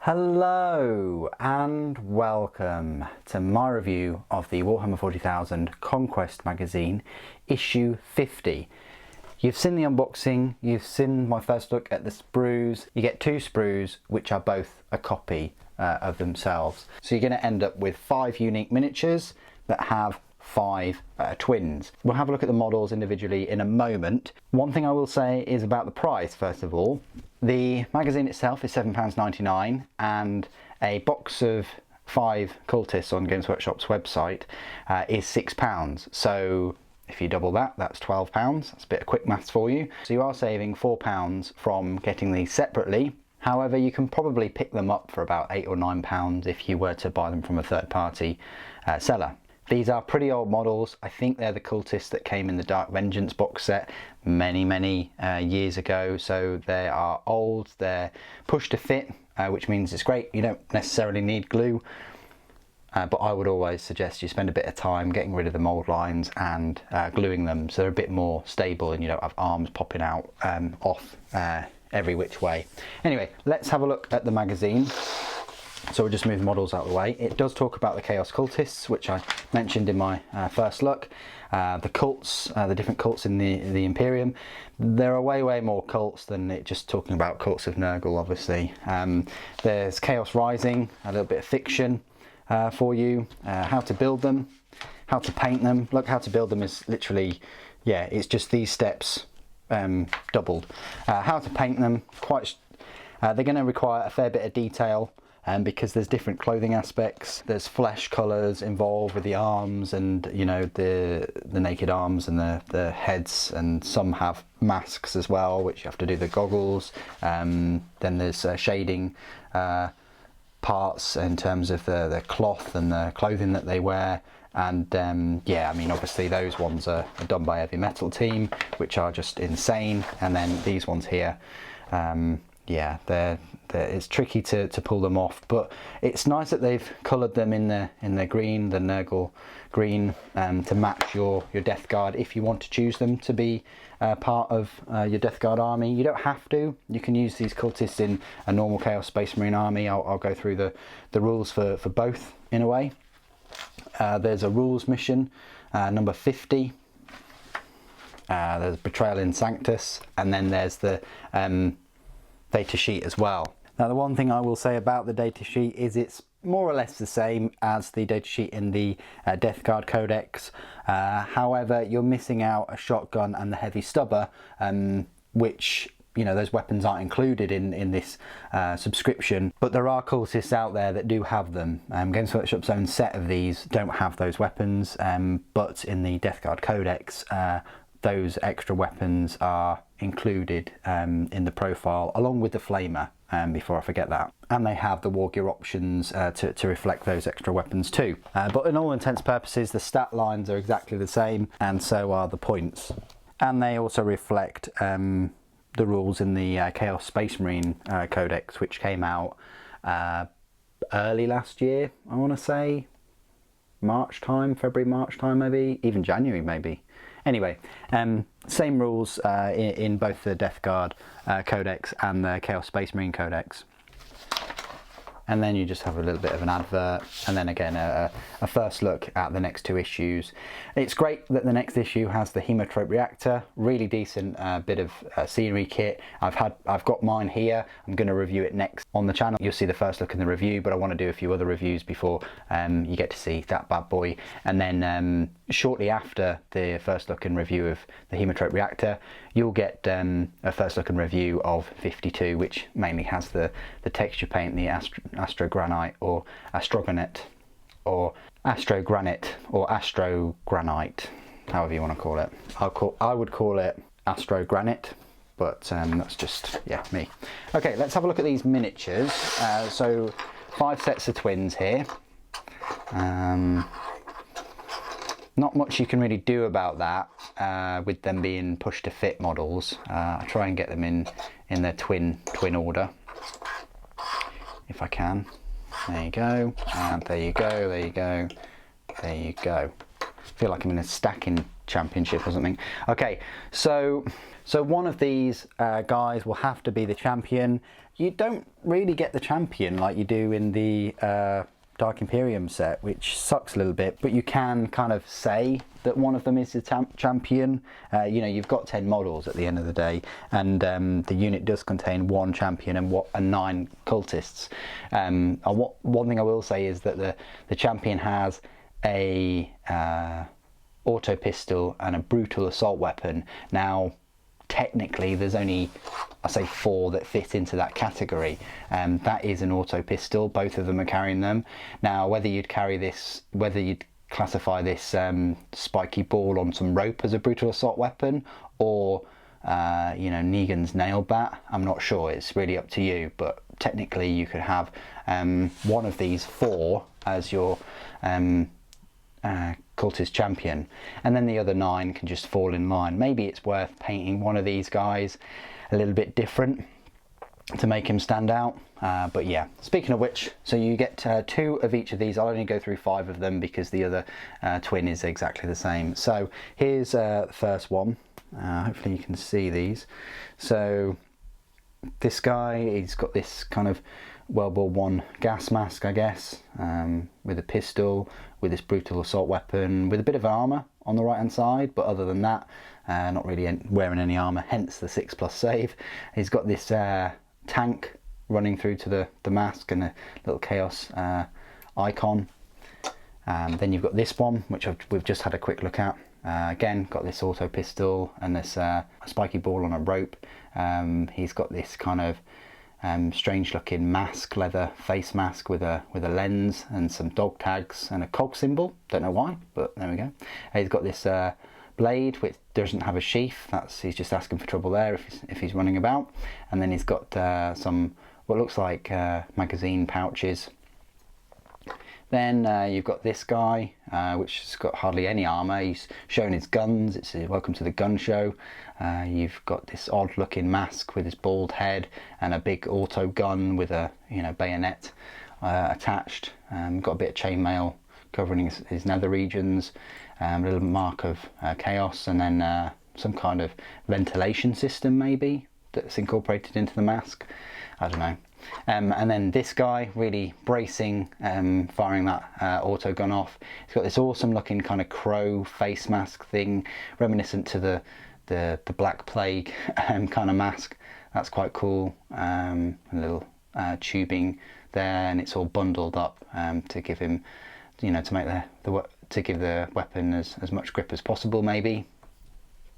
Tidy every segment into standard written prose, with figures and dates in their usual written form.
Hello and welcome to my review of the Warhammer 40,000 Conquest magazine, issue 50. You've seen the unboxing, you've seen my first look at the sprues. You get two sprues which are both a copy of themselves. So you're going to end up with 5 unique miniatures that have 5 twins. We'll have a look at the models individually in a moment. One thing I will say is about the price first of all. The magazine itself is £7.99 and a box of 5 cultists on Games Workshop's website is £6. So if you double that, that's £12. That's a bit of quick maths for you. So you are saving £4 from getting these separately. However, you can probably pick them up for about £8 or £9 if you were to buy them from a third-party seller. These are pretty old models. I think they're the cultists that came in the Dark Vengeance box set many years ago. So they are old, they're push to fit, which means it's great. You don't necessarily need glue, but I would always suggest you spend a bit of time getting rid of the mold lines and gluing them so they're a bit more stable and you don't have arms popping out off every which way. Anyway, let's have a look at the magazine. So we'll just move the models out of the way. It does talk about the Chaos Cultists, which I mentioned in my first look. The cults, the different cults in the Imperium. There are way more cults than it just talking about cults of Nurgle, obviously. There's Chaos Rising, a little bit of fiction for you. How to build them, how to paint them. Look, how to build them is literally, yeah, it's just these steps doubled. How to paint them, they're going to require a fair bit of detail. Because there's different clothing aspects. There's flesh colours involved with the arms and, you know, the naked arms and the heads, and some have masks as well, which you have to do the goggles. Then there's shading parts in terms of the cloth and the clothing that they wear. And yeah, I mean, obviously those ones are done by Heavy Metal Team, which are just insane. And then these ones here, yeah, it's tricky to pull them off, but it's nice that they've coloured them in the green, the Nurgle green, to match your Death Guard if you want to choose them to be part of your Death Guard army. You don't have to. You can use these cultists in a normal Chaos Space Marine army. I'll go through the rules for both in a way. There's a rules mission, number 50. There's Betrayal in Sanctus, and then there's the data sheet as well. Now, the one thing I will say about the data sheet is it's more or less the same as the data sheet in the Death Guard Codex. However, you're missing out a shotgun and the heavy stubber, which, you know, those weapons aren't included in this subscription, but there are cultists out there that do have them. Games Workshop's own set of these don't have those weapons, but in the Death Guard Codex, those extra weapons are included in the profile, along with the flamer, before I forget that. And they have the war gear options to reflect those extra weapons too. But in all intents and purposes, the stat lines are exactly the same, and so are the points. And they also reflect the rules in the Chaos Space Marine Codex, which came out early last year, I want to say. February, March time maybe, even January maybe. Anyway, same rules in both the Death Guard Codex and the Chaos Space Marine Codex. And then you just have a little bit of an advert, and then again a first look at the next 2 issues. It's great that the next issue has the Hemotrope Reactor, really decent bit of scenery kit. I've got mine here. I'm going to review it next on the channel. You'll see the first look in the review, but I want to do a few other reviews before you get to see that bad boy. And then shortly after the first look and review of the Hemotrope Reactor, you'll get a first look and review of 52, which mainly has the texture paint, the Astrogranite or Astrogranite or Astrogranite or Astrogranite, however you want to call it. I would call it Astrogranite, but that's just, yeah, me. Okay, let's have a look at these miniatures. So 5 sets of twins here. Not much you can really do about that with them being push to fit models. I try and get them in their twin order if I can. There you go, and there you go, there you go, there you go. I feel like I'm in a stacking championship or something. Okay, so one of these guys will have to be the champion. You don't really get the champion like you do in the Dark Imperium set, which sucks a little bit, but you can kind of say that one of them is the champion. You know, you've got 10 models at the end of the day, and the unit does contain 1 champion and 9 cultists. One thing I will say is that the champion has a auto pistol and a brutal assault weapon. Now, technically there's only, I say, 4 that fit into that category. That is an auto pistol. Both of them are carrying them. Now, whether you'd classify this spiky ball on some rope as a brutal assault weapon, or you know, Negan's nail bat, I'm not sure. It's really up to you, but technically you could have one of these 4 as your cultist champion, and then the other 9 can just fall in line. Maybe it's worth painting one of these guys a little bit different to make him stand out. But yeah, speaking of which, so you get 2 of each of these. I'll only go through 5 of them because the other twin is exactly the same. So here's the first one. Hopefully you can see these. So this guy, he's got this kind of World War I gas mask, I guess, with a pistol, with this brutal assault weapon, with a bit of armour on the right hand side, but other than that, not really wearing any armour, hence the 6+ save. He's got this tank running through to the mask and a little chaos icon. Then you've got this one, which we've just had a quick look at. Again, got this auto pistol and this spiky ball on a rope. He's got this kind of strange looking mask, leather face mask with a lens and some dog tags and a cog symbol. Don't know why, but there we go. He's got this blade which doesn't have a sheath. He's just asking for trouble there if he's running about. And then he's got some what looks like magazine pouches. Then you've got this guy, which has got hardly any armour. He's showing his guns. It's a welcome to the gun show. You've got this odd looking mask with his bald head and a big auto gun with a bayonet attached. Got a bit of chainmail covering his nether regions, a little mark of chaos, and then some kind of ventilation system maybe that's incorporated into the mask. I don't know. And then this guy really bracing, firing that auto gun off. He's got this awesome looking kind of crow face mask thing, reminiscent to the Black Plague kind of mask. That's quite cool. A little tubing there, and it's all bundled up to give him, to make to give the weapon as much grip as possible,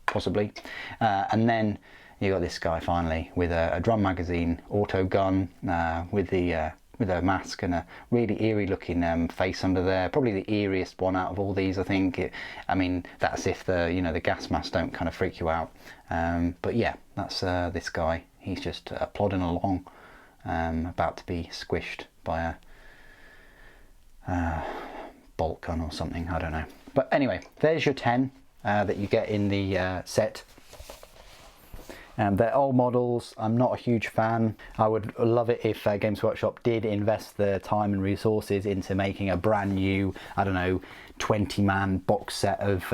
possibly. And then you got this guy finally with a drum magazine auto gun with a mask and a really eerie looking face under there. Probably the eeriest one out of all these, I think. I mean, that's if the gas masks don't kind of freak you out. But yeah, that's this guy. He's just plodding along, about to be squished by a bolt gun or something. I don't know. But anyway, there's your 10 that you get in the set. They're old models. I'm not a huge fan. I would love it if Games Workshop did invest the time and resources into making a brand new, 20-man box set of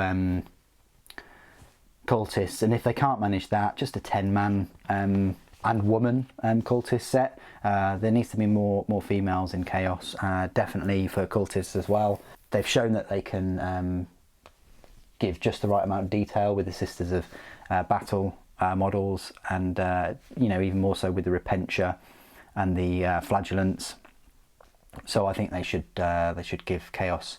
cultists. And if they can't manage that, just a 10-man and woman cultist set. There needs to be more females in Chaos, definitely for cultists as well. They've shown that they can give just the right amount of detail with the Sisters of Battle models, and even more so with the Repentia and the Flagellants. So I think they should give Chaos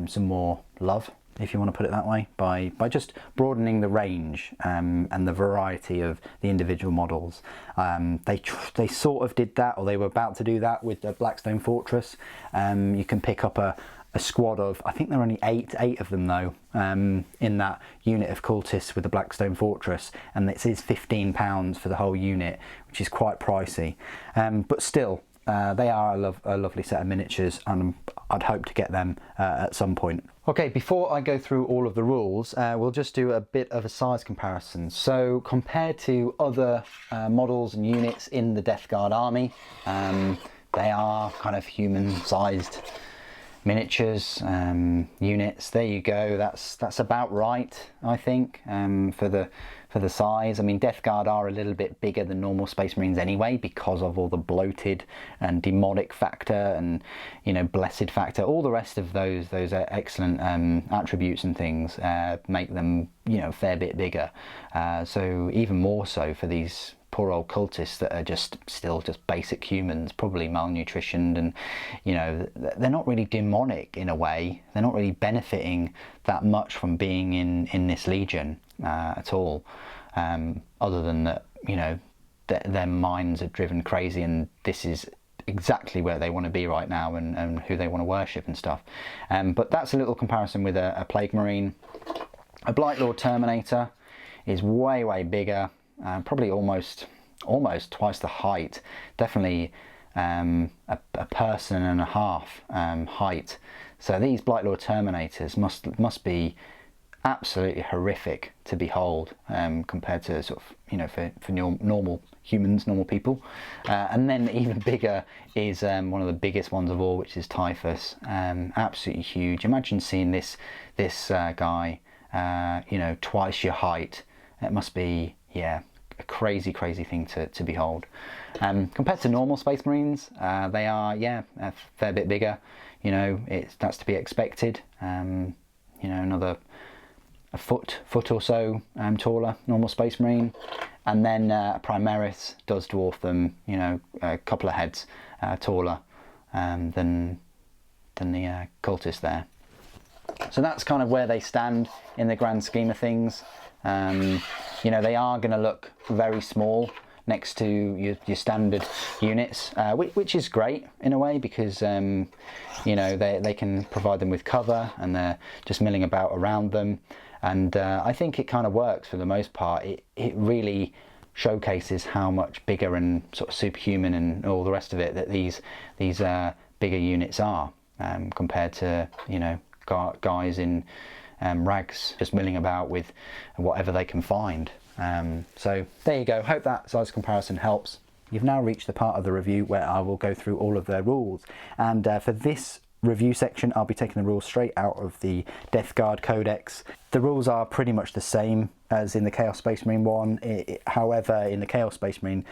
some more love, if you want to put it that way, by just broadening the range and the variety of the individual models. They sort of did that, or they were about to do that with the Blackstone Fortress. You can pick up a squad of, I think there are only eight of them though, in that unit of cultists with the Blackstone Fortress, and it is £15 for the whole unit, which is quite pricey, but still they are a lovely set of miniatures, and I'd hope to get them at some point. Okay, before I go through all of the rules, we'll just do a bit of a size comparison. So compared to other models and units in the Death Guard army, they are kind of human-sized miniatures, units. There you go. That's about right, I think, for the size. I mean, Death Guard are a little bit bigger than normal Space Marines anyway, because of all the bloated and demonic factor and, you know, blessed factor. All the rest of those excellent attributes and things make them, you know, a fair bit bigger. So even more so for these poor old cultists that are still just basic humans, probably malnutritioned, and, you know, they're not really demonic in a way. They're not really benefiting that much from being in this legion at all, other than that, you know, their minds are driven crazy, and this is exactly where they want to be right now, and who they want to worship and stuff. But that's a little comparison with a Plague Marine. A Blightlord Terminator is way bigger. Probably almost twice the height. Definitely a person and a half height. So these Blightlord Terminators must be absolutely horrific to behold, compared to sort of, you know, for normal humans, normal people. And then even bigger is one of the biggest ones of all, which is Typhus. Absolutely huge. Imagine seeing this guy, you know, twice your height. It must be, yeah, a crazy thing to behold. Compared to normal Space Marines, they are, yeah, a fair bit bigger. You know, that's to be expected. You know, another a foot or so taller, normal Space Marine, and then Primaris does dwarf them. You know, a couple of heads taller than the cultist there. So that's kind of where they stand in the grand scheme of things. You know, they are going to look very small next to your standard units, which is great in a way, because you know, they can provide them with cover, and they're just milling about around them. And I think it kind of works for the most part. It really showcases how much bigger and sort of superhuman and all the rest of it that these bigger units are, compared to, you know, guys in rags just milling about with whatever they can find. So there you go. Hope that size comparison helps. You've now reached the part of the review where I will go through all of their rules, and for this review section I'll be taking the rules straight out of the Death Guard Codex. The rules are pretty much the same as in the Chaos Space Marine one. However, in the Chaos Space Marine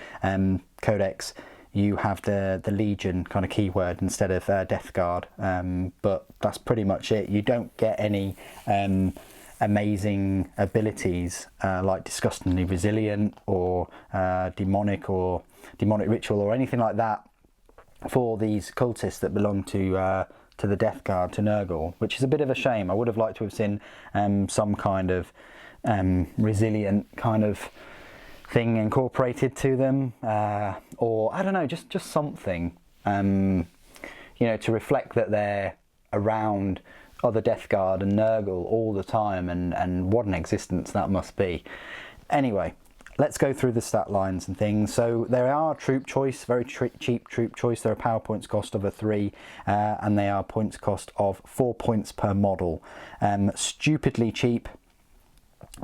Codex, you have the Legion kind of keyword instead of Death Guard, but that's pretty much it. You don't get any amazing abilities like Disgustingly Resilient or Demonic Ritual or anything like that for these cultists that belong to the Death Guard, to Nurgle, which is a bit of a shame. I would have liked to have seen some kind of resilient kind of thing incorporated to them, or I don't know, just something, you know, to reflect that they're around other Death Guard and Nurgle all the time, and what an existence that must be. Anyway, let's go through the stat lines and things. So there are troop choice, very cheap troop choice. There are power points cost of 3, and they are points cost of 4 points per model. Stupidly cheap.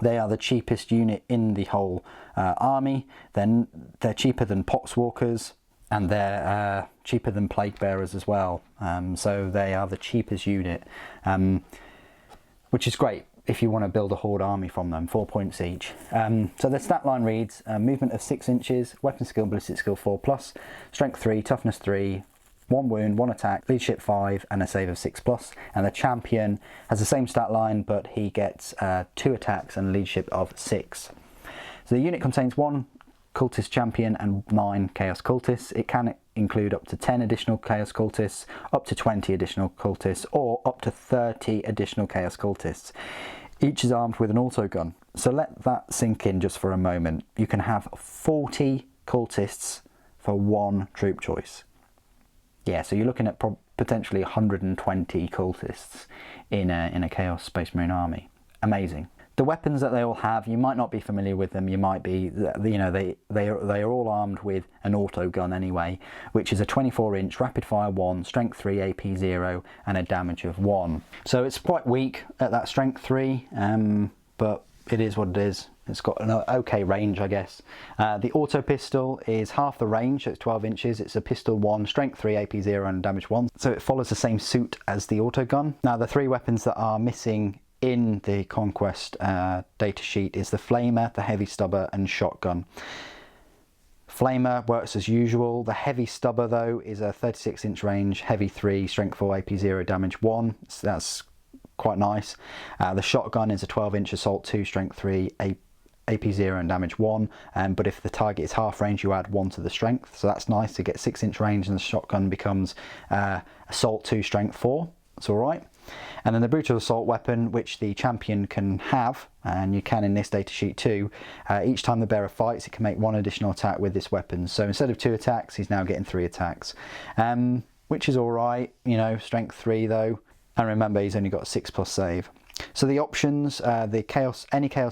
They are the cheapest unit in the whole army. Then they're cheaper than Poxwalkers, and they're cheaper than Plague Bearers as well. So they are the cheapest unit, which is great if you want to build a horde army from them. 4 points each. So the stat line reads: movement of 6 inches, weapon skill, ballistic skill 4+, strength 3, toughness 3, 1 wound, 1 attack, leadership 5, and a save of 6+. And the champion has the same stat line, but he gets 2 attacks and a leadership of 6. So the unit contains 1 cultist champion and 9 chaos cultists. It can include up to 10 additional chaos cultists, up to 20 additional cultists, or up to 30 additional chaos cultists. Each is armed with an autogun. So let that sink in just for a moment. You can have 40 cultists for 1 troop choice. Yeah, so you're looking at potentially 120 cultists in a Chaos Space Marine army. Amazing. The weapons that they all have, you might not be familiar with them. You might be, you know, they are all armed with an autogun anyway, which is a 24-inch rapid fire 1, strength 3, AP 0, and a damage of 1. So it's quite weak at that strength 3, but it is what it is. It's got an okay range, I guess. The auto pistol is half the range, so it's 12 inches. It's a pistol 1, strength 3, AP 0 and damage 1. So it follows the same suit as the auto gun. Now the 3 weapons that are missing in the Conquest data sheet is the flamer, the heavy stubber and shotgun. Flamer works as usual. The heavy stubber though is a 36-inch range, heavy 3, strength 4, AP 0, damage 1. So that's quite nice. The shotgun is a 12-inch assault 2, strength 3, AP 0 and damage 1, but if the target is half range you add 1 to the strength, so that's nice to get 6-inch range, and the shotgun becomes assault 2, strength 4. It's alright. And then the brutal assault weapon, which the champion can have, and you can in this data sheet too, each time the bearer fights it can make 1 additional attack with this weapon. So instead of 2 attacks he's now getting 3 attacks, which is alright, you know, strength 3 though, and remember he's only got a 6+ save. So the options, any Chaos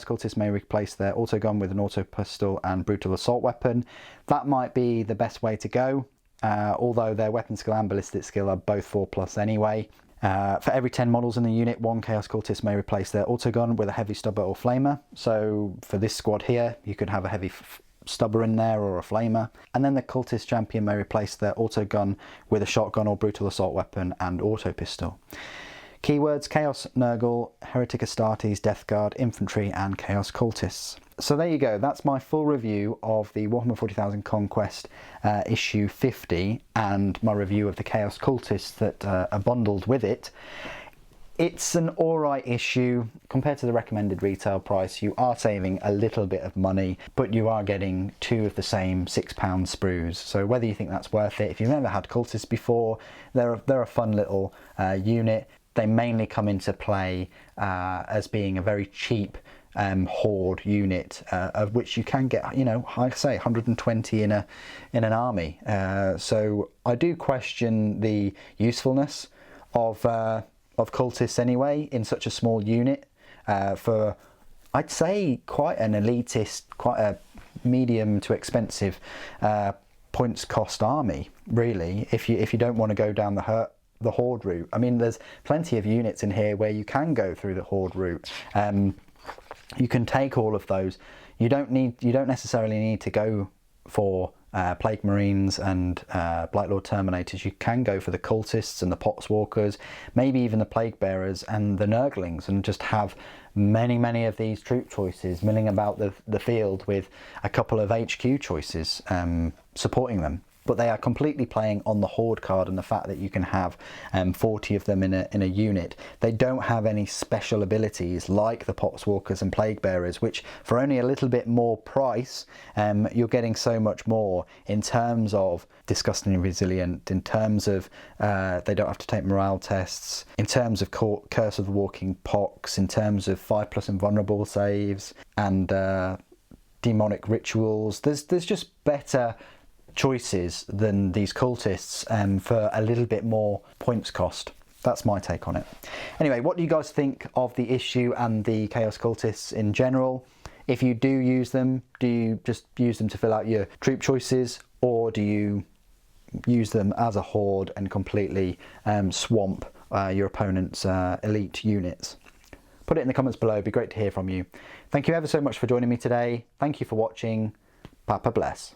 Cultist may replace their auto gun with an auto pistol and brutal assault weapon. That might be the best way to go, although their weapon skill and ballistic skill are both 4+ anyway. For every 10 models in the unit, 1 Chaos Cultist may replace their auto gun with a heavy stubber or flamer. So for this squad here, you could have a heavy stubber in there or a flamer. And then the Cultist champion may replace their auto gun with a shotgun or brutal assault weapon and auto pistol. Keywords: Chaos Nurgle, Heretic Astartes, Death Guard, Infantry and Chaos Cultists. So there you go, that's my full review of the Warhammer 40,000 Conquest issue 50 and my review of the Chaos Cultists that are bundled with it. It's an alright issue. Compared to the recommended retail price, you are saving a little bit of money, but you are getting 2 of the same £6 sprues. So whether you think that's worth it, if you've never had Cultists before, they're a fun little unit. They mainly come into play as being a very cheap horde unit, of which you can get, you know, like I say, 120 in an army. So I do question the usefulness of cultists anyway in such a small unit, for I'd say quite an elitist, quite a medium to expensive points cost army, really, if you don't want to go down the horde route. I mean, there's plenty of units in here where you can go through the horde route. You can take all of those. You don't necessarily need to go for Plague Marines and Blightlord Terminators. You can go for the Cultists and the Potswalkers, maybe even the Plague Bearers and the Nurglings, and just have many of these troop choices milling about the field with a couple of HQ choices supporting them. But they are completely playing on the horde card and the fact that you can have 40 of them in a unit. They don't have any special abilities like the Potswalkers and Plague Bearers, which for only a little bit more price, you're getting so much more in terms of disgustingly resilient, in terms of they don't have to take morale tests, in terms of Curse of the Walking Pox, in terms of 5+ invulnerable saves and demonic rituals. There's just better choices than these cultists for a little bit more points cost. That's my take on it. Anyway, what do you guys think of the issue and the Chaos Cultists in general? If you do use them, do you just use them to fill out your troop choices, or do you use them as a horde and completely swamp your opponent's elite units? Put it in the comments below, it'd be great to hear from you. Thank you ever so much for joining me today. Thank you for watching. Papa bless.